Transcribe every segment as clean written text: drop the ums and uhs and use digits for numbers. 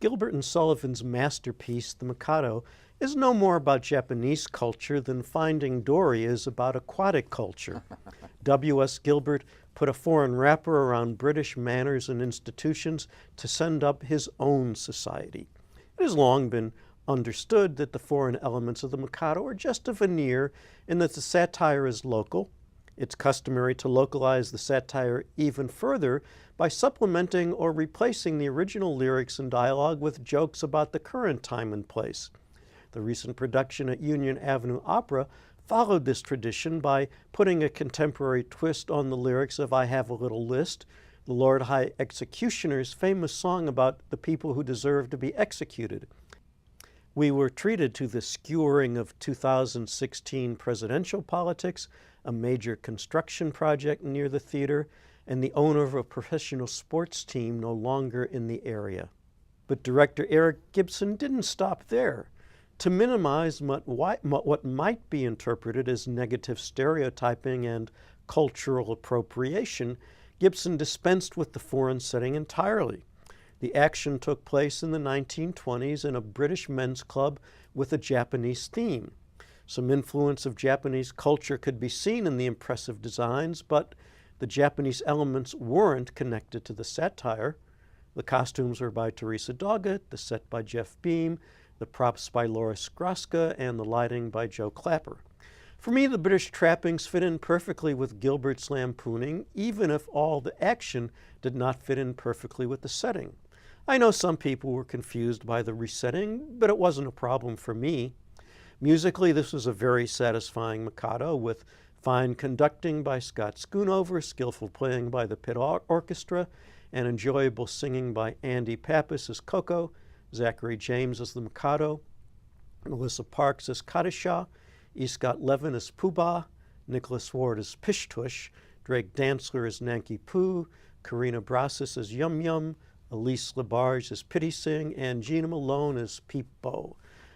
Gilbert and Sullivan's masterpiece, The Mikado, is no more about Japanese culture than Finding Dory is about aquatic culture. W.S. Gilbert put a foreign wrapper around British manners and institutions to send up his own society. It has long been understood that the foreign elements of the Mikado are just a veneer and that the satire is local. It's customary to localize the satire even further by supplementing or replacing the original lyrics and dialogue with jokes about the current time and place. The recent production at Union Avenue Opera followed this tradition by putting a contemporary twist on the lyrics of I Have a Little List, the Lord High Executioner's famous song about the people who deserve to be executed. We were treated to the skewering of 2016 presidential politics, a major construction project near the theater, and the owner of a professional sports team no longer in the area. But director Eric Gibson didn't stop there. To minimize what might be interpreted as negative stereotyping and cultural appropriation, Gibson dispensed with the foreign setting entirely. The action took place in the 1920s in a British men's club with a Japanese theme. Some influence of Japanese culture could be seen in the impressive designs, but the Japanese elements weren't connected to the satire. The costumes were by Teresa Doggett, the set by Jeff Beam, the props by Laura Skroska, and the lighting by Joe Clapper. For me, the British trappings fit in perfectly with Gilbert's lampooning, even if all the action did not fit in perfectly with the setting. I know some people were confused by the resetting, but it wasn't a problem for me. Musically, this was a very satisfying Mikado with fine conducting by Scott Schoonover, skillful playing by the Pit Orchestra, and enjoyable singing by Andy Pappas as Coco, Zachary James as the Mikado, Melissa Parks as Kadisha, E. Scott Levin as Poobah, Nicholas Ward as Pishtush, Drake Dantzler as Nanki-Poo, Karina Brassis as Yum Yum, Elise Labarge as Pity Sing, and Gina Malone as Peep-Bo.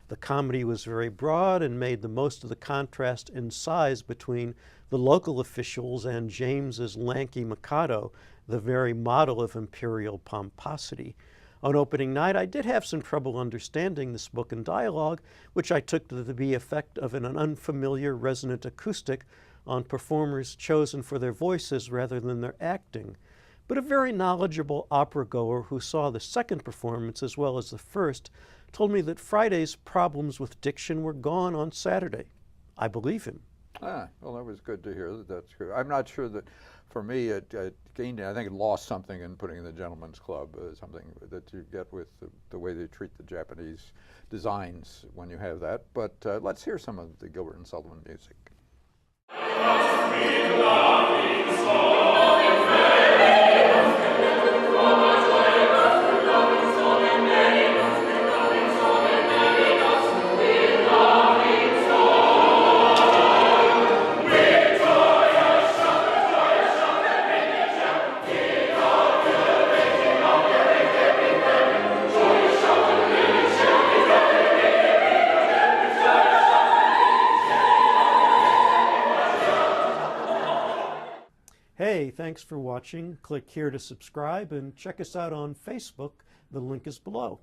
The comedy was very broad and made the most of the contrast in size between the local officials and James's lanky Mikado, the very model of imperial pomposity. On opening night, I did have some trouble understanding the spoken dialogue, which I took to be the effect of an unfamiliar resonant acoustic on performers chosen for their voices rather than their acting. But a very knowledgeable opera goer who saw the second performance as well as the first told me that Friday's problems with diction were gone on Saturday. I believe him. Well, that was good to hear that that's true. I'm not sure that, for me, it gained, I think it lost something in putting in the Gentleman's Club, something that you get with the way they treat the Japanese designs when you have that. But let's hear some of the Gilbert and Sullivan music. Hey, thanks for watching. Click here to subscribe and check us out on Facebook. The link is below.